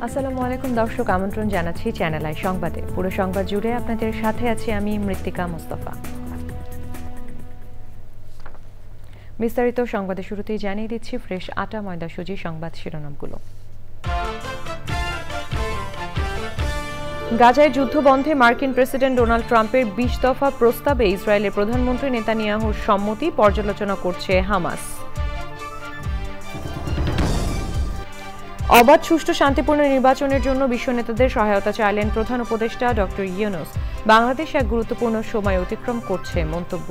আসসালামু আলাইকুম দর্শক, আমন্ত্রণ জানাচ্ছি চ্যানেল আই সংবাদে। পুরো সংবাদ জুড়ে আপনাদের সাথে আছি আমি মৃত্তিকা মোস্তফা। বিস্তারিত সংবাদের শুরুতেই জানিয়ে দিচ্ছি ফ্রেশ আটা ময়দা সুজি সংবাদ শিরোনামগুলো। গাজায় যুদ্ধ বন্ধে মার্কিন প্রেসিডেন্ট ডোনাল্ড ট্রাম্পের ২০ দফা প্রস্তাবে ইসরায়েলের প্রধানমন্ত্রী নেতানিয়াহুর সম্মতি পর্যালোচনা করছে হামাস। অবাধ সুষ্ঠু শান্তিপূর্ণ নির্বাচনের জন্য বিশ্ব নেতাদের সহায়তা চাইলেন প্রধান উপদেষ্টা ডক্টর ইউনূস। বাংলাদেশ এক গুরুত্বপূর্ণ সময় অতিক্রম করছে মন্তব্য।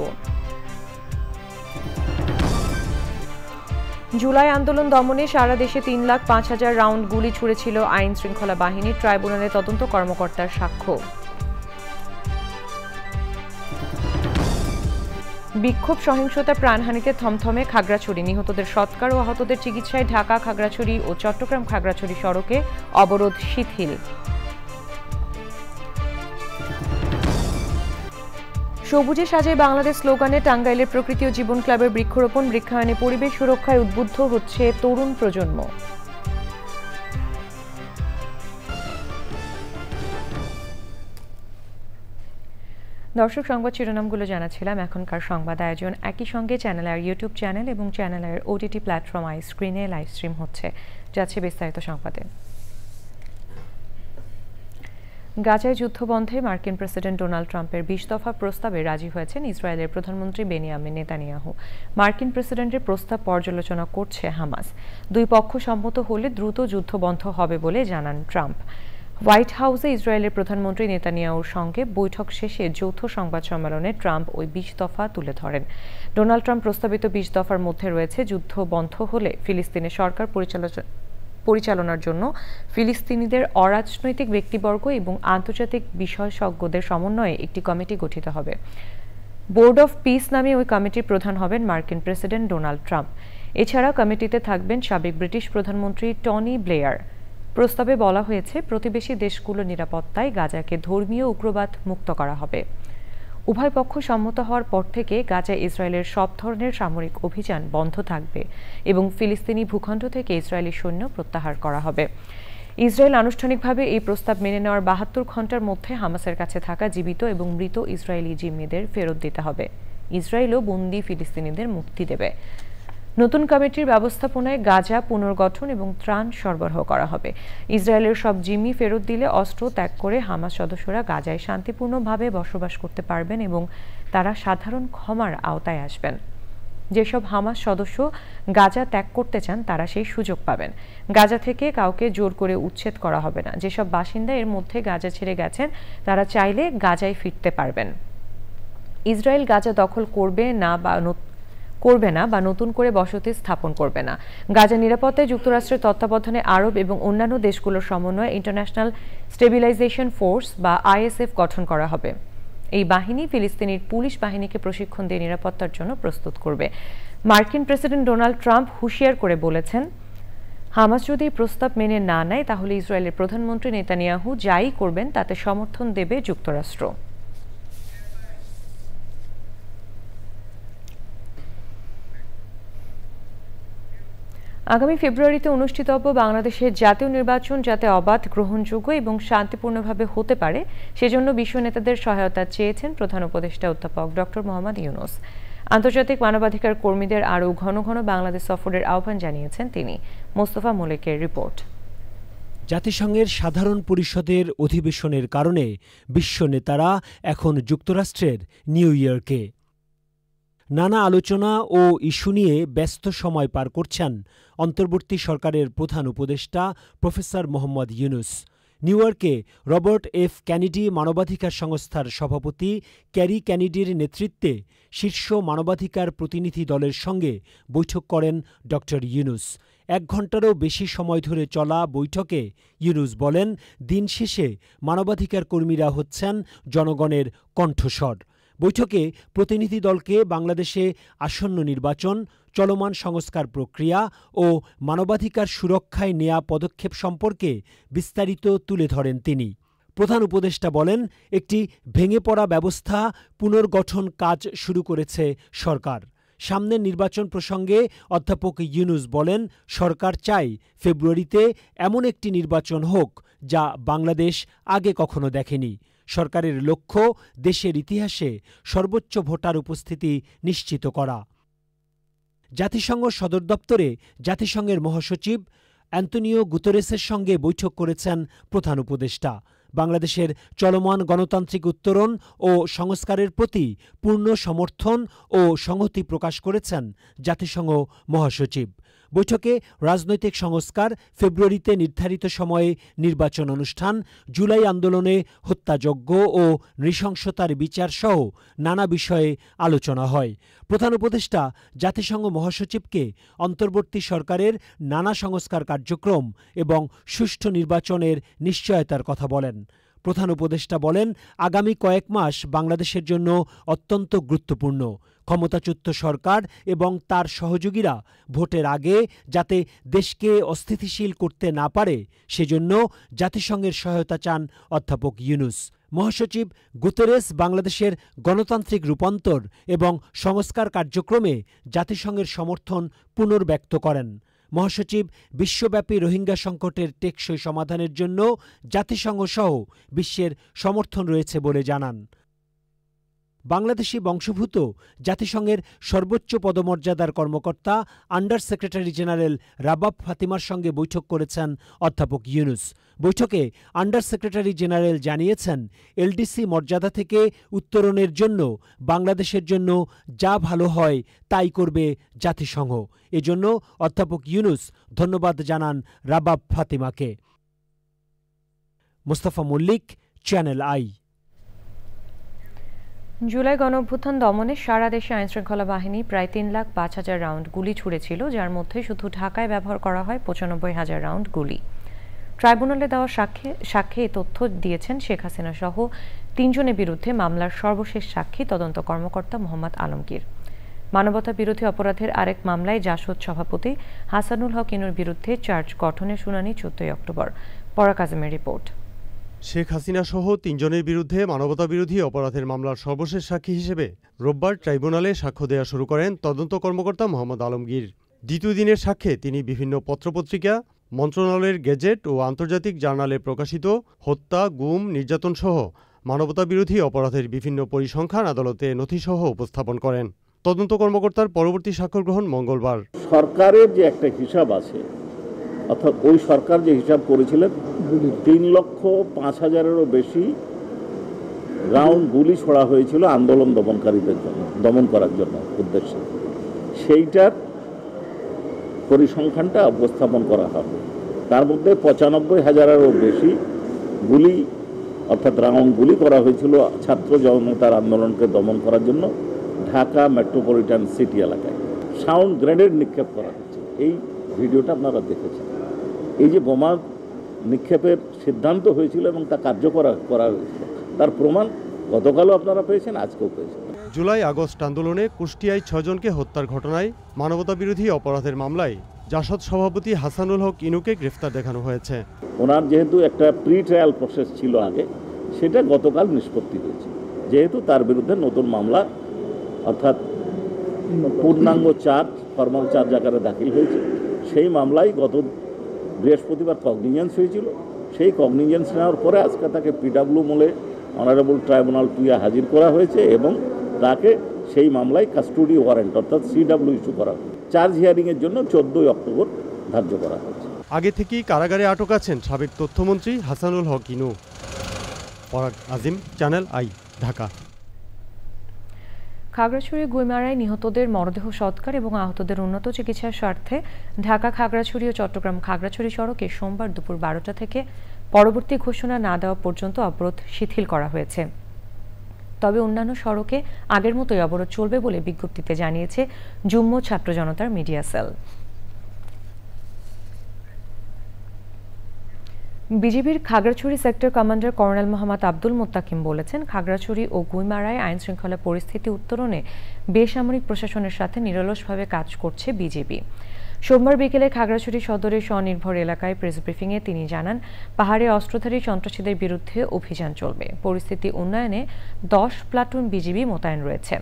জুলাই আন্দোলন দমনে সারা দেশে ৩,৫,০০০ রাউন্ড গুলি ছুড়েছিল আইন শৃঙ্খলা বাহিনী, ট্রাইব্যুনালে তদন্ত কর্মকর্তার সাক্ষ্য। বিক্ষোভ সহিংসতা প্রাণহানিতে থমথমে খাগড়াছড়ি, নিহতদের সৎকার ও আহতদের চিকিৎসায় ঢাকা খাগড়াছড়ি ও চট্টগ্রাম খাগড়াছড়ি সড়কে অবরোধ শিথিল। সবুজে সাজায় বাংলাদেশ স্লোগানে টাঙ্গাইলের প্রকৃতি ও জীবন ক্লাবের বৃক্ষরোপণ, বৃক্ষায়নে পরিবেশ সুরক্ষায় উদ্বুদ্ধ হচ্ছে তরুণ প্রজন্ম। দর্শক, সংবাদ শিরোনামগুলো জানাচ্ছিলাম। এখনকার সংবাদ আয়োজন একই সঙ্গে চ্যানেলের ইউটিউব চ্যানেল এবং চ্যানেলের ওটিটি প্ল্যাটফর্ম আই স্ক্রিনে লাইভ স্ট্রিম হচ্ছে। যাচ্ছে বিস্তারিত সংবাদে। গাজায় যুদ্ধ বন্ধে মার্কিন প্রেসিডেন্ট ডোনাল্ড ট্রাম্পের ২০ দফা প্রস্তাবে রাজি হয়েছেন ইসরায়েলের প্রধানমন্ত্রী বেনিয়ামিন নেতানিয়াহু। মার্কিন প্রেসিডেন্টের প্রস্তাব পর্যালোচনা করছে হামাস। দুই পক্ষ সম্মত হলে দ্রুত যুদ্ধ বন্ধ হবে বলে জানান ট্রাম্প। হোয়াইট হাউসে ইসরায়েলের প্রধানমন্ত্রী নেতানিয়াহুর সঙ্গে বৈঠক শেষে যৌথ সংবাদ সম্মেলনে ট্রাম্প ওই ২০ দফা তুলে ধরেন। ডোনাল্ড ট্রাম্প প্রস্তাবিত ২০ দফার মধ্যে রয়েছে যুদ্ধ বন্ধ হলে ফিলিস্তিনের সরকার পরিচালনার জন্য ফিলিস্তিনিদের অরাজনৈতিক ব্যক্তিবর্গ এবং আন্তর্জাতিক বিশেষজ্ঞদের সমন্বয়ে একটি কমিটি গঠিত হবে। বোর্ড অফ পিস নামে ওই কমিটির প্রধান হবেন মার্কিন প্রেসিডেন্ট ডোনাল্ড ট্রাম্প। এছাড়া কমিটিতে থাকবেন সাবেক ব্রিটিশ প্রধানমন্ত্রী টনি ব্লেয়ার। প্রস্তাবে বলা হয়েছে প্রতিবেশী দেশগুলোর নিরাপত্তায় গাজাকে ধর্মীয় উগ্রবাদ মুক্ত করা হবে। উভয় পক্ষ সম্মত হওয়ার পর থেকে গাজায় ইসরায়েলের সব ধরনের সামরিক অভিযান বন্ধ থাকবে এবং ফিলিস্তিনি ভূখণ্ড থেকে ইসরায়েলি সৈন্য প্রত্যাহার করা হবে। ইসরায়েল আনুষ্ঠানিকভাবে এই প্রস্তাব মেনে নেওয়ার ৭২ ঘণ্টার মধ্যে হামাসের কাছে থাকা জীবিত এবং মৃত ইসরায়েলি জিম্মিদের ফেরত দিতে হবে। ইসরায়েলও বন্দী ফিলিস্তিনিদের মুক্তি দেবে। নতুন কমিটির ব্যবস্থাপনায় গাজা পুনর্গঠন এবং ত্রাণ সরবরাহ করা হবে। ইসরায়েলের সব জিম্মি ফেরত দিলে অস্ত্র ত্যাগ করে হামাস সদস্যরা গাজায় শান্তিপূর্ণভাবে বসবাস করতে পারবেন এবং তারা সাধারণ ক্ষমার আওতায় আসবেন। যেসব হামাস সদস্য গাজা ত্যাগ করতে চান তারা সেই সুযোগ পাবেন। গাজা থেকে কাউকে জোর করে উচ্ছেদ করা হবে না। যেসব বাসিন্দা এর মধ্যে গাজা ছেড়ে গেছেন তারা চাইলে গাজায় ফিরতে পারবেন। ইসরায়েল গাজা দখল করবে না বা নতুন করে বসতি স্থাপন করবে না। গাজা নিরাপত্তায় যুক্তরাষ্ট্রের তত্ত্বাবধানে আরব এবং অন্যান্য দেশগুলোর সমন্বয়ে ইন্টারন্যাশনাল স্টেবিলাইজেশন ফোর্স বা আইএসএফ গঠন করা হবে। এই বাহিনী ফিলিস্তিনির পুলিশ বাহিনীকে প্রশিক্ষণ দিয়ে নিরাপত্তার জন্য প্রস্তুত করবে। মার্কিন প্রেসিডেন্ট ডোনাল্ড ট্রাম্প হুঁশিয়ার করে বলেছেন, হামাস যদি প্রস্তাব মেনে না নেয় তাহলে ইসরায়েলের প্রধানমন্ত্রী নেতানিয়াহু যাই করবেন তাতে সমর্থন দেবে যুক্তরাষ্ট্র। আগামী ফেব্রুয়ারিতে অনুষ্ঠিতব্য বাংলাদেশের জাতীয় নির্বাচন যাতে অবাধ, গ্রহণযোগ্য এবং শান্তিপূর্ণভাবে হতে পারে সেজন্য বিশ্ব নেতাদের সহায়তা চেয়েছেন প্রধান উপদেষ্টা অধ্যাপক ডক্টর মোহাম্মদ ইউনূস। আন্তর্জাতিক মানবাধিকার কর্মীদের আরও ঘন ঘন বাংলাদেশ সফরের আহ্বান জানিয়েছেন তিনি। মোস্তফা মলিকের রিপোর্ট। জাতিসংঘের সাধারণ পরিষদের অধিবেশনের কারণে বিশ্ব নেতারা এখন যুক্তরাষ্ট্রের নিউ ইয়র্কে। নানা আলোচনা ও ইস্যু নিয়ে ব্যস্ত সময় পার করছেন অন্তর্বর্তী সরকারের প্রধান উপদেষ্টা প্রফেসর মোহাম্মদ ইউনূস। নিউ ইয়র্কে রবার্ট এফ ক্যানেডি মানবাধিকার সংস্থার সভাপতি ক্যারি ক্যানেডির নেতৃত্বে শীর্ষ মানবাধিকার প্রতিনিধি দলের সঙ্গে বৈঠক করেন ড ইউনূস। ১ ঘণ্টারও বেশি সময় ধরে চলা বৈঠকে ইউনূস বলেন, দিন শেষে মানবাধিকার কর্মীরা হচ্ছেন জনগণের কণ্ঠস্বর। বৈঠকে প্রতিনিধি দলকে বাংলাদেশে আসন্ন নির্বাচন, চলমান সংস্কার প্রক্রিয়া ও মানবাধিকার সুরক্ষায় নেয়া পদক্ষেপ সম্পর্কে বিস্তারিত তুলে ধরেন তিনি। প্রধান উপদেষ্টা বলেন, একটি ভেঙে পড়া ব্যবস্থা পুনর্গঠন কাজ শুরু করেছে সরকার। সামনের নির্বাচন প্রসঙ্গে অধ্যাপক ইউনূস বলেন, সরকার চায় ফেব্রুয়ারিতে এমন একটি নির্বাচন হোক যা বাংলাদেশ আগে কখনো দেখেনি। সরকারের লক্ষ্য দেশের ইতিহাসে সর্বোচ্চ ভোটার উপস্থিতি নিশ্চিত করা। জাতিসংঘ সদর দপ্তরে জাতিসংঘের মহাসচিব অ্যান্তোনিও গুতেরেসের সঙ্গে বৈঠক করেছেন প্রধান উপদেষ্টা। বাংলাদেশের চলমান গণতান্ত্রিক উত্তরণ ও সংস্কারের প্রতি পূর্ণ সমর্থন ও সংহতি প্রকাশ করেছেন জাতিসংঘ মহাসচিব। বৈঠকে রাজনৈতিক সংস্কার, ফেব্রুয়ারিতে নির্ধারিত সময়ে নির্বাচন অনুষ্ঠান, জুলাই আন্দোলনে হত্যাযজ্ঞ ও নৃশংসতার বিচার সহ নানা বিষয়ে আলোচনা হয়। প্রধান উপদেষ্টা জাতিসংঘ মহাসচিবকে অন্তর্বর্তী সরকারের নানা সংস্কার কার্যক্রম এবং সুষ্ঠু নির্বাচনের নিশ্চয়তার কথা বলেন। প্রধান উপদেষ্টা বলেন, আগামী কয়েক মাস বাংলাদেশের জন্য অত্যন্ত গুরুত্বপূর্ণ। ক্ষমতাচ্যুত সরকার এবং তার সহযোগীরা ভোটের আগে যাতে দেশকে অস্থিতিশীল করতে না পারে সেজন্য জাতিসংঘের সহায়তা চান অধ্যাপক ইউনূস। মহাসচিব গুতেরেস বাংলাদেশের গণতান্ত্রিক রূপান্তর এবং সংস্কার কার্যক্রমে জাতিসংঘের সমর্থন পুনর্ব্যক্ত করেন। মহাসচিব বিশ্বব্যাপী রোহিঙ্গা সংকটের টেকসই সমাধানের জন্য জাতিসংঘ সহ বিশ্বের সমর্থন রয়েছে বলে জানান। বাংলাদেশি বংশোদ্ভূত জাতিসংঘের সর্বোচ্চ পদমর্যাদার কর্মকর্তা আন্ডার সেক্রেটারি জেনারেল রাবাব ফাতিমার সঙ্গে বৈঠক করেছেন অধ্যাপক ইউনূস। বৈঠকে আন্ডার সেক্রেটারি জেনারেল জানিয়েছেন, এলডিসি মর্যাদা থেকে উত্তরণের জন্য বাংলাদেশের জন্য যা ভালো হয় তাই করবে জাতিসংঘ। এজন্য অধ্যাপক ইউনূস ধন্যবাদ জানান রাবাব ফাতিমাকে। Mostafa Mallick, channel I. জুলাই গণঅভ্যুত্থান দমনে সারা দেশে আইনশৃঙ্খলা বাহিনী প্রায় 3,05,000 রাউন্ড গুলি ছুড়েছিল, যার মধ্যে শুধু ঢাকায় ব্যবহার করা হয় 95,000 রাউন্ড গুলি। ট্রাইব্যুনালে দেওয়া সাক্ষ্যে এই তথ্য দিয়েছেন শেখ হাসিনা সহ 3 জনের বিরুদ্ধে মামলার সর্বশেষ সাক্ষী তদন্ত কর্মকর্তা মোহাম্মদ আলমগীর। মানবতা বিরোধী অপরাধের আরেক মামলায় জাসদ সভাপতি হাসানুল হক ইনুর বিরুদ্ধে চার্জ গঠনের শুনানি 14 অক্টোবর। পরাগ আজমের রিপোর্ট। শেখ হাসিনা সহ 3 জনের বিরুদ্ধে মানবতা বিরোধী অপরাধের মামলার সর্বশেষ সাক্ষী হিসেবে রোববার ট্রাইব্যুনালে সাক্ষ্য দেওয়া শুরু করেন তদন্ত কর্মকর্তা মোহাম্মদ আলমগীর। দ্বিতীয় দিনের সাক্ষ্যে তিনি বিভিন্ন পত্রপত্রিকা, মন্ত্রণালয়ের গেজেট ও আন্তর্জাতিক জার্নালে প্রকাশিত হত্যা, গুম, নির্যাতন সহ মানবতা বিরোধী অপরাধের বিভিন্ন পরিসংখ্যান আদালতে নথিসহ উপস্থাপন করেন। তদন্ত কর্মকর্তার পরবর্তী সাক্ষ্য গ্রহণ মঙ্গলবার। সরকারের যে একটা হিসাব আছে, অর্থাৎ ওই সরকার যে হিসাব করেছিলেন 3,05,000-এরও বেশি রাউন্ড গুলি ছোড়া হয়েছিল আন্দোলন দমনকারীদের জন্য, দমন করার জন্য উদ্দেশ্যে, সেইটার পরিসংখ্যানটা উপস্থাপন করা হবে। তার মধ্যে 95,000-এরও বেশি গুলি অর্থাৎ রাউন্ড গুলি করা হয়েছিল ছাত্র জনতার আন্দোলনকে দমন করার জন্য ঢাকা মেট্রোপলিটন সিটি এলাকায়। সাউন্ড গ্রেনেড নিক্ষেপ করা হচ্ছে, এই ভিডিওটা আপনারা দেখেছেন। এই যে বোমা নিক্ষেপের সিদ্ধান্ত হয়েছিল এবং তা কার্যকর করা হয়েছিল, তার প্রমাণ গতকালও আপনারা পেয়েছেন, আজকেও পেয়েছেন। জুলাই আগস্ট আন্দোলনে কুষ্টিয়ায় 6 জনকে হত্যার ঘটনায় মানবতা বিরোধী অপরাধের মামলায় জাসদ সভাপতি হাসানুল হক ইনুকে গ্রেফতার দেখানো হয়েছে। ওনার যেহেতু একটা প্রি ট্রায়াল প্রসেস ছিল আগে, সেটা গতকাল নিষ্পত্তি হয়েছে। যেহেতু তার বিরুদ্ধে নতুন মামলা অর্থাৎ পূর্ণাঙ্গ চার্জ, ফর্মাল চার্জ আকারে দাখিল হয়েছে, সেই মামলায় গত বৃহস্পতিবার কগনিজেন্স হয়েছিল। সেই কগনিজেন্স নেওয়ার পরে আজকে তাকে পিডাব্লিউ মোলে অনারেবল ট্রাইব্যুনাল 2-এ হাজির করা হয়েছে এবং তাকে সেই মামলায় কাস্টোডি ওয়ারেন্ট অর্থাৎ CW ইস্যু করা হয়েছে। চার্জ হিয়ারিংয়ের জন্য 14 অক্টোবর ধার্য করা হয়েছে। আগে থেকেই কারাগারে আটক আছেন সাবেক তথ্যমন্ত্রী হাসানুল হক ইনু। পরাগ আজিম, চ্যানেল আই, ঢাকা। খাগড়াছড়ি গুইমারায় নিহতদের মরদেহ সৎকার এবং আহতদের উন্নত চিকিৎসার স্বার্থে ঢাকা খাগড়াছড়ি ও চট্টগ্রাম খাগড়াছড়ি সড়কে সোমবার দুপুর 12টা থেকে পরবর্তী ঘোষণা না দেওয়া পর্যন্ত অবরোধ শিথিল করা হয়েছে। তবে অন্যান্য সড়কে আগের মতোই অবরোধ চলবে বলে বিজ্ঞপ্তিতে জানিয়েছে যুগ্ম ছাত্র জনতার মিডিয়া সেল। বিজিবির Khagrachhari sector commander colonel Mohammad Abdul Mottakim বলেছেন, খাগড়াছড়ি ও গুইমারায় আইনশৃঙ্খলা পরিস্থিতি উত্তরণে বেসামরিক প্রশাসনের সাথে নিরলসভাবে কাজ করছে বিজিবি। সোমবার বিকেলে খাগড়াছড়ি সদরের স্বনির্ভর এলাকায় প্রেস ব্রিফিংয়ে তিনি জানান, পাহাড়ে অস্ত্রধারী সন্ত্রাসীদের বিরুদ্ধে অভিযান চলবে। পরিস্থিতি উন্নয়নে 10 প্লাটুন বিজিবি মোতায়েন রয়েছে।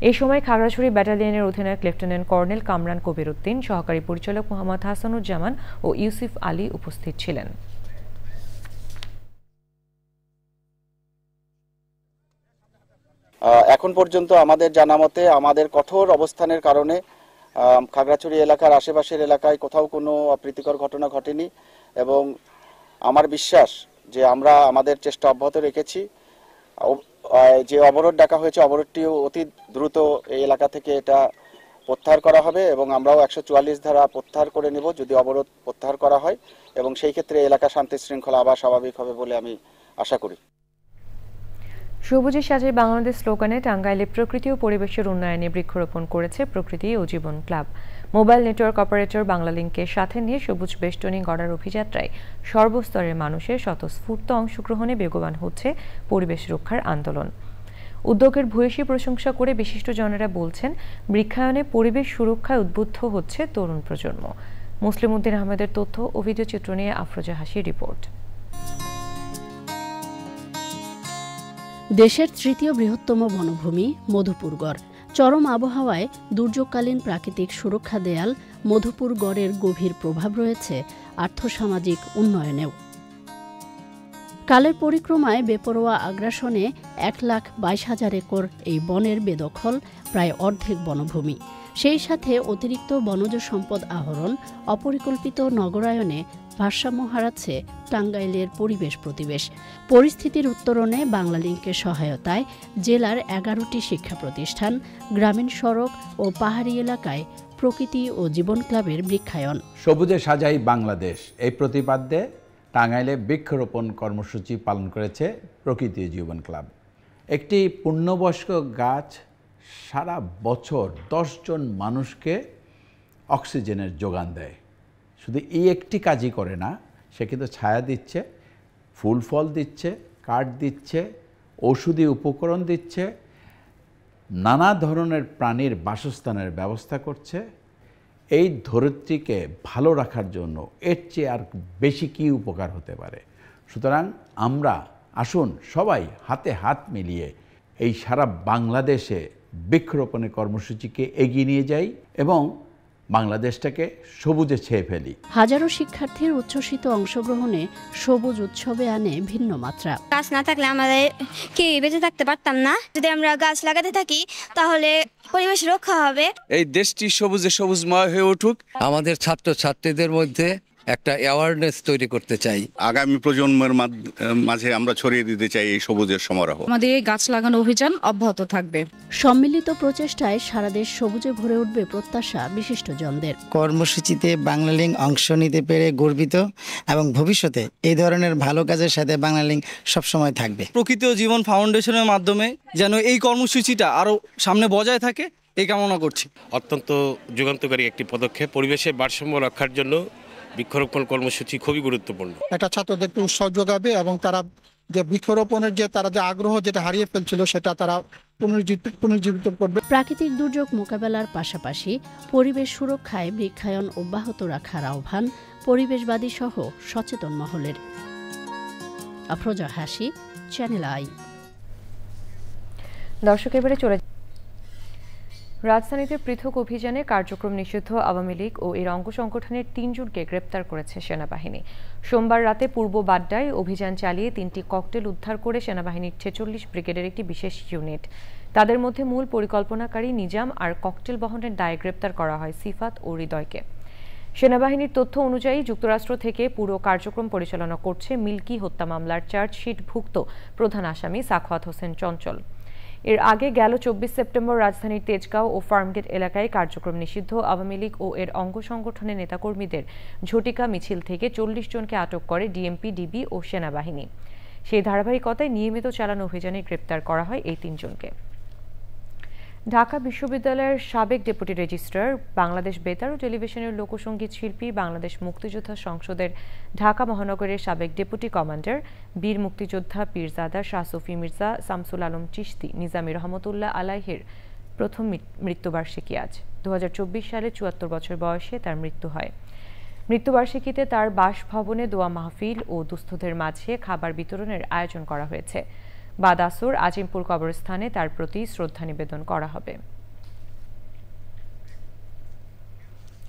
এই সময় খাগড়াছড়ি ব্যাটালিয়নের অধিনায়ক লেফটেন্যান্ট কর্নেল কামরান কবির উদ্দিন, সহকারী পরিচালক মোহাম্মদ হাসানুজ্জামান ও ইউসুফ আলী উপস্থিত ছিলেন। এখন পর্যন্ত আমাদের জানা মতে আমাদের কঠোর অবস্থানের কারণে খাগড়াছড়ি এলাকার আশেপাশের এলাকায় কোথাও কোনো অপ্রীতিকর ঘটনা ঘটেনি এবং আমার বিশ্বাস যে আমরা আমাদের চেষ্টা অব্যাহত রেখেছি। যে অবরোধ ডাকা হয়েছে অবরোধটিও অতি দ্রুত এই এলাকা থেকে এটা প্রত্যাহার করা হবে এবং আমরাও 144 ধারা প্রত্যাহার করে নেব যদি অবরোধ প্রত্যাহার করা হয় এবং সেই ক্ষেত্রে এলাকা শান্তি শৃঙ্খলা আবার স্বাভাবিক হবে বলে আমি আশা করি। সবুজে সাজাই বাংলাদেশ স্লোগানে টাঙ্গাইলে প্রকৃতি ও পরিবেশের উন্নয়নে বৃক্ষরোপণ করেছে প্রকৃতি ও জীবন ক্লাব। মোবাইল নেটওয়ার্ক অপারেটর বাংলালিংককে সাথে নিয়ে সবুজ বেষ্টনী গড়ার অভিযাত্রায় সর্বস্তরের মানুষের স্বতঃস্ফূর্ত অংশগ্রহণে বেগবান হচ্ছে পরিবেশ রক্ষার আন্দোলন। উদ্যোগের ভূয়সী প্রশংসা করে বিশিষ্টজনেরা বলছেন, বৃক্ষায়নে পরিবেশ সুরক্ষায় উদ্বুদ্ধ হচ্ছে তরুণ প্রজন্ম। মুসলিম উদ্দিন আহমেদের তথ্য ও ভিডিও চিত্র নিয়ে আফরোজা হাসির রিপোর্ট। দেশের তৃতীয় বৃহত্তম বনভূমি মধুপুরগড়। চরম আবহাওয়ায় দুর্যোগকালীন প্রাকৃতিক সুরক্ষা দেয়াল মধুপুরগড়ের গভীর প্রভাব রয়েছে আর্থসামাজিক উন্নয়নেও। কালের পরিক্রমায় বেপরোয়া আগ্রাসনে 1,22,000 একর এই বনের বেদখল প্রায় অর্ধেক বনভূমি। সেই সাথে অতিরিক্ত বনজ সম্পদ আহরণ, অপরিকল্পিত নগরায়নে ভারসাম্য হারাচ্ছে টাঙ্গাইলের পরিবেশ প্রতিবেশ। পরিস্থিতির উত্তরণে বাংলালিংকের সহায়তায় জেলার 11টি শিক্ষা প্রতিষ্ঠান, গ্রামীণ সড়ক ও পাহাড়ি এলাকায় প্রকৃতি ও জীবন ক্লাবের বৃক্ষায়ন। সবুজে সাজাই বাংলাদেশ এই প্রতিপাদ্যে টাঙ্গাইলে বৃক্ষরোপণ কর্মসূচি পালন করেছে প্রকৃতি ও জীবন ক্লাব। একটি পূর্ণবয়স্ক গাছ সারা বছর 10 জন মানুষকে অক্সিজেনের যোগান দেয়। শুধু এই একটি কাজই করে না, সে কিন্তু ছায়া দিচ্ছে, ফুল ফল দিচ্ছে, কাঠ দিচ্ছে, ঔষধি উপকরণ দিচ্ছে, নানা ধরনের প্রাণীর বাসস্থানের ব্যবস্থা করছে। এই ধরিত্রীকে ভালো রাখার জন্য এর চেয়ে আর বেশি কী উপকার হতে পারে। সুতরাং আমরা আসুন সবাই হাতে হাত মিলিয়ে এই সারা বাংলাদেশে বৃক্ষরোপণের কর্মসূচিকে এগিয়ে নিয়ে যাই এবং বাংলাদেশটাকে সবুজে ছেয়ে ফেলি। হাজারো শিক্ষার্থীর উচ্ছ্বসিত অংশগ্রহণে সবুজ উৎসবে আনে ভিন্ন মাত্রা। গাছ না থাকলে আমাদের কি বেঁচে থাকতে পারতাম না। যদি আমরা গাছ লাগাতে থাকি তাহলে পরিবেশ রক্ষা হবে। এই দেশটি সবুজে সবুজময় হয়ে উঠুক। আমাদের ছাত্রছাত্রীদের মধ্যে একটা অ্যাওয়ারনেস তৈরি করতে চাই। আগামী প্রজন্মের মাঝে আমরা ছড়িয়ে দিতে চাই এই সবুজের সমারোহ। আমাদের এই গাছ লাগানো অভিযান অব্যাহত থাকবে। সম্মিলিত প্রচেষ্টায় সারা দেশ সবুজে ভরে উঠবে প্রত্যাশা বিশিষ্টজনদের। কর্মসূচিতে বাংলালিংক অংশ নিতে পেরে গর্বিত এবং ভবিষ্যতে এই ধরনের ভালো কাজের সাথে বাংলালিংক সবসময় থাকবে। প্রকৃতি ও জীবন ফাউন্ডেশনের মাধ্যমে যেন এই কর্মসূচিটা আরও সামনে বজায় থাকে এই কামনা করছি। অত্যন্ত যুগান্তকারী একটি পদক্ষেপ। পরিবেশের ভারসাম্য রক্ষার জন্য বৃক্ষরোপণ কর্মসূচি খুবই গুরুত্বপূর্ণ। এটা ছাত্রদের একটু উৎসাহ যোগাবে এবং তারা যে বৃক্ষরোপণের যে তারা যে আগ্রহ যেটা হারিয়ে ফেলছিল সেটা তারা পুনর্জীবিত করবে। প্রাকৃতিক দুর্যোগ মোকাবেলার পাশাপাশি পরিবেশ সুরক্ষায় বৃক্ষায়ন অব্যাহত রাখার আহ্বান পরিবেশবাদী সহ সচেতন মহলের। আফরোজা হাসি, চ্যানেল আই। দর্শক, এবারে চলে রাজধানীতে পৃথক অভিযানে কার্যক্রম নিষিদ্ধ আওয়ামী লীগ ও এর অঙ্গ সংগঠনের 3 জনকে গ্রেপ্তার করেছে সেনাবাহিনী। সোমবার রাতে পূর্ব বাড্ডায় অভিযান চালিয়ে 3টি ককটেল উদ্ধার করে সেনাবাহিনীর 46 ব্রিগেডের একটি বিশেষ ইউনিট। তাদের মধ্যে মূল পরিকল্পনাকারী নিজাম আর ককটেল বহনের দায়ে গ্রেপ্তার করা হয় সিফাত ও হৃদয়কে। সেনাবাহিনীর তথ্য অনুযায়ী যুক্তরাষ্ট্র থেকে পুরো কার্যক্রম পরিচালনা করছে মিল্কি হত্যা মামলার চার্জশিটভুক্ত প্রধান আসামি সাখাওয়াত হোসেন চঞ্চল। এর আগে গেল 24 সেপ্টেম্বর রাজধানীর তেজগাঁও ও ফার্মগেট এলাকায় কার্যক্রম নিষিদ্ধ আওয়ামী লীগ ও এর অঙ্গ সংগঠনের নেতাকর্মীদের ঝটিকা মিছিল থেকে 40 জনকে আটক করে ডিএমপি, ডিবি ও সেনাবাহিনী। সেই ধারাবাহিকতায় নিয়মিত চালানো অভিযানে গ্রেপ্তার করা হয় এই 3 জনকে। ঢাকা বিশ্ববিদ্যালয়ের সাবেক ডেপুটি রেজিস্ট্রার, বাংলাদেশ বেতার ও টেলিভিশনের লোকসঙ্গীত শিল্পী, বাংলাদেশ মুক্তিযোদ্ধা সংসদের ঢাকা মহানগরের সাবেক ডেপুটি কমান্ডার, বীর মুক্তিযোদ্ধা পীরজাদা শাহ সুফি মির্জা শামসুল আলম চিশতি নিজামী রহমতুল্লাহ আলাইহির প্রথম মৃত্যুবার্ষিকী আজ। 2024 সালে 74 বছর বয়সে তার মৃত্যু হয়। মৃত্যুবার্ষিকীতে তার বাসভবনে দোয়া মাহফিল ও দুস্থদের মাঝে খাবার বিতরণের আয়োজন করা হয়েছে। বাদ আসর আজিমপুর কবরস্থানে তার প্রতি শ্রদ্ধা নিবেদন করা হবে।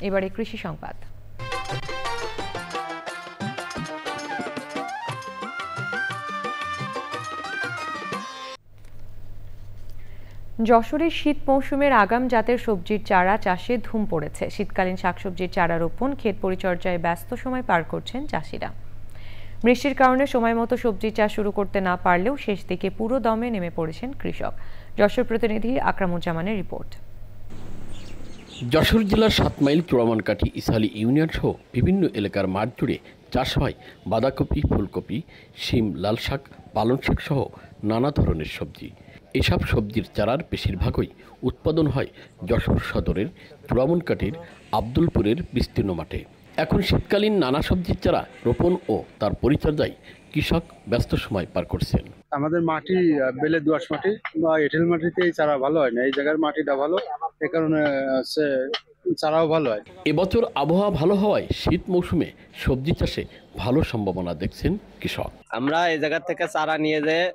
এবারে কৃষি সংবাদ। যশোরে শীত মৌসুমের আগাম জাতের সবজির চারা চাষে ধুম পড়েছে। শীতকালীন শাকসবজির চারা রোপণ, ক্ষেত পরিচর্যায় ব্যস্ত সময় পার করছেন চাষিরা। বৃষ্টির কারণে সময় মতো সবজি চাষ শুরু করতে না পারলেও শেষ দিকে পুরো দমে নেমে পড়েছেন কৃষক। যশোর প্রতিনিধি আকরামুজ্জামানের রিপোর্ট। যশোর জেলার 7 মাইল চোরামানকাঠি ইসালি ইউনিয়ন সহ বিভিন্ন এলাকার মাঠ জুড়ে চাষ হয় বাঁধাকপি, ফুলকপি, শিম, লাল শাক, পালং শাক সহ নানা ধরনের সবজি। এসব সবজির চারার বেশিরভাগই উৎপাদন হয় যশোর সদরের চোরামানকাঠির আব্দুলপুরের বিস্তীর্ণ মাঠে। এখন শীতকালীন নানা সবজির চারা রোপণ ও তার পরিচর্যায় কৃষক ব্যস্ত সময় পার করছেন। আমাদের মাটি বেলে দোআঁশ মাটি বা এঁটেল মাটিতে এই চারা ভালো হয় না, এই জায়গার মাটিটা ভালো, এ কারণে চারাও ভালো হয়। এবছর আবহাওয়া ভালো হওয়ায় শীত মৌসুমে সবজি চাষে ভালো সম্ভাবনা দেখছেন কৃষক। আমরা এই জায়গা থেকে চারা নিয়ে যেয়ে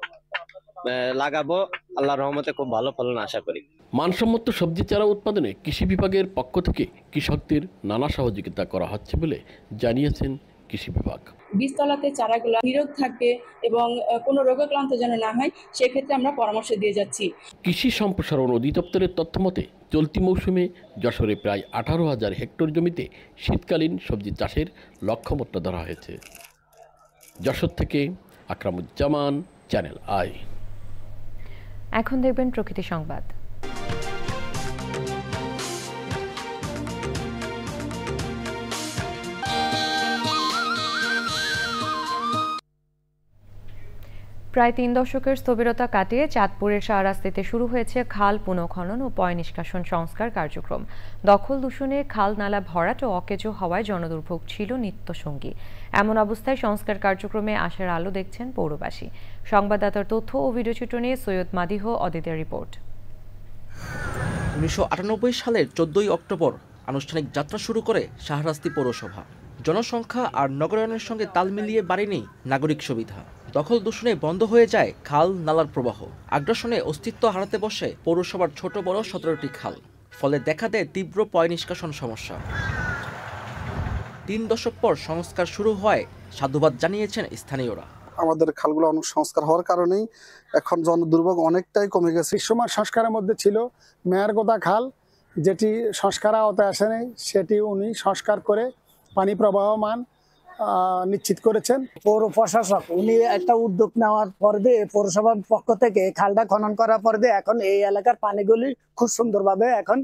লাগাবো, আল্লাহর রহমতে খুব ভালো ফলন আশা করি। মানসম্মত সবজি চারা উৎপাদনে কৃষি বিভাগের পক্ষ থেকে কৃষকদের নানা সহযোগিতা করা হচ্ছে বলে জানিয়েছেন কৃষি বিভাগ। বীজতলাতে চারাগুলো নিরোগ থাকবে এবং কোনো রোগাক্রান্ত যেন না হয়, সেক্ষেত্রে আমরা পরামর্শ দিয়ে যাচ্ছি। কৃষি সম্প্রসারণ অধিদপ্তরের তথ্য মতে চলতি মৌসুমে যশোরে প্রায় 18,000 হেক্টর জমিতে শীতকালীন সবজি চাষের লক্ষ্যমাত্রা ধরা হয়েছে। যশোর থেকে আকরামুজ্জামান, চ্যানেল আই। এখন দেখবেন প্রকৃতি সংবাদ। প্রায় 3 দশকের স্থবিরতা কাটিয়ে চাঁদপুরের শাহরাস্তিতে শুরু হয়েছে খাল পুনঃখনন ও পয় নিষ্কাশন সংস্কার কার্যক্রম। দখল দূষণে খাল নালা ভরাট ও অকেজো হওয়ায় জনদুর্ভোগ ছিল নিত্যসঙ্গী। এমন অবস্থায় সংস্কার কার্যক্রমে আশার আলো দেখছেন পৌরবাসী। সংবাদদাতার তথ্য ও ভিডিওচিত্র নিয়ে সৈয়দ মাদিহ অদিতের রিপোর্ট। 1998 সালের 14 অক্টোবর আনুষ্ঠানিক যাত্রা শুরু করে শাহরাস্তি পৌরসভা। জনসংখ্যা আর নগরায়নের সঙ্গে তাল মিলিয়ে বাড়েনি নাগরিক সুবিধা। দখল দূষণে বন্ধ হয়ে যায় খাল নালার প্রবাহ। আগ্রাসনে অস্তিত্ব হারাতে বসে পৌরসভার ছোট বড় 17টি খাল। ফলে দেখা দেয় তীব্র পয় নিষ্কাশন সমস্যা। 3 দশক পর সংস্কার শুরু হয় সাধুবাদ জানিয়েছেন স্থানীয়রা। আমাদের খালগুলো অনেক সংস্কার হওয়ার কারণেই এখন জনদুর্ভোগ অনেকটাই কমে গেছে। সময় সংস্কারের মধ্যে ছিল মেয়ারগোদা খাল, যেটি সংস্কার আওতায় আসেনি, সেটি উনি সংস্কার করে পানি প্রবাহমান নিশ্চিত করেছেন। পৌর প্রশাসক উনি একটা উদ্যোগ নেওয়ার পর দিয়ে পৌরসভার পক্ষ থেকে খালটা খনন করার পর দিয়ে এখন এই এলাকার পানিগুলি খুব সুন্দরভাবে এখন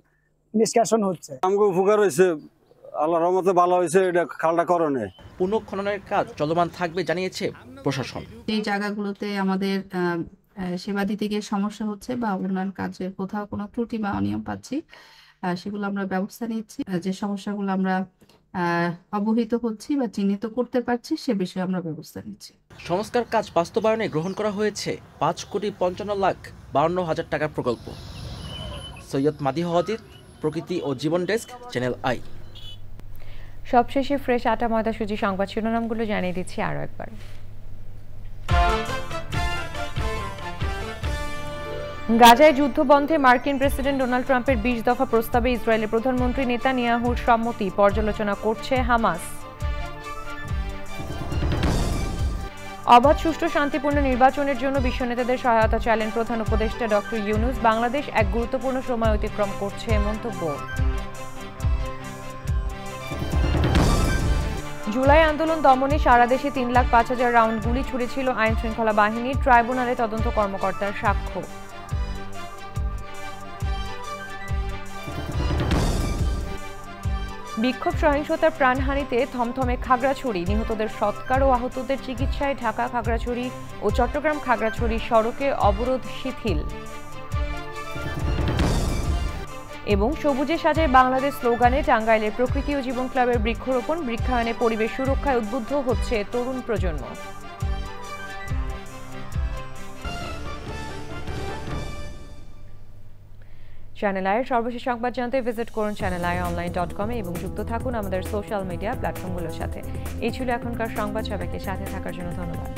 নিষ্কাশন হচ্ছে। আমাকে উপকার হয়েছে, আল্লাহর রহমতে ভালো হয়েছে এটা খালটা করণে। পুনঃখননের কাজ চলমান থাকবে জানিয়েছে প্রশাসন। এই জায়গাগুলোতে আমাদের সেবা দিতে গিয়ে সমস্যা হচ্ছে বা উন্নয়ন কাজের কোথাও কোনো ত্রুটি বা অনিয়ম পাচ্ছি, সেগুলো আমরা ব্যবস্থা নিচ্ছি। যে সমস্যাগুলো আমরা অবহিত হচ্ছি বা চিহ্নিত করতে পারছি, সে বিষয়ে আমরা ব্যবস্থা নিচ্ছি। সংস্কার কাজ বাস্তবায়নে গ্রহণ করা হয়েছে 5,55,52,000 টাকার প্রকল্প। সৈয়দ মাদিহ অদিত, প্রকৃতি ও জীবন ডেস্ক, চ্যানেল আই। সবশেষে ফ্রেশ আটা ময়দা সুজি সংবাদ শিরোনামগুলো জানিয়ে দিচ্ছি আরও একবার। গাজায় যুদ্ধ বন্ধে মার্কিন প্রেসিডেন্ট ডোনাল্ড ট্রাম্পের 20 দফা প্রস্তাবে ইসরায়েলের প্রধানমন্ত্রী নেতানিয়াহুর সম্মতি পর্যালোচনা করছে হামাস। অবাধ, সুষ্ঠু, শান্তিপূর্ণ নির্বাচনের জন্য বিশ্ব নেতাদের সহায়তা চাইলেন প্রধান উপদেষ্টা ডক্টর ইউনুস। বাংলাদেশ এক গুরুত্বপূর্ণ সময় অতিক্রম করছে মন্তব্য। জুলাই আন্দোলন দমনে সারা দেশে 3,05,000 রাউন্ড গুলি ছুড়েছিল আইন শৃঙ্খলা বাহিনী। ট্রাইব্যুনালে তদন্ত কর্মকর্তার সাক্ষ্য। বিক্ষোভ সহিংসতার প্রাণহানিতে থমথমে খাগড়াছড়ি। নিহতদের সৎকার ও আহতদের চিকিৎসায় ঢাকা খাগড়াছড়ি ও চট্টগ্রাম খাগড়াছড়ি সড়কে অবরোধ শিথিল। এবং সবুজে সাজায় বাংলাদেশ স্লোগানে টাঙ্গাইলের প্রকৃতি ও জীবন ক্লাবের বৃক্ষরোপণ। বৃক্ষায়নে পরিবেশ সুরক্ষায় উদ্বুদ্ধ হচ্ছে তরুণ প্রজন্ম। চ্যানেল আইয়ের সর্বশেষ সংবাদ জানতে ভিজিট করুন channelionline.com এবং যুক্ত থাকুন আমাদের সোশ্যাল মিডিয়া প্ল্যাটফর্মগুলোর সাথে। এই ছিল এখনকার সংবাদ। সবাইকে সাথে থাকার জন্য ধন্যবাদ।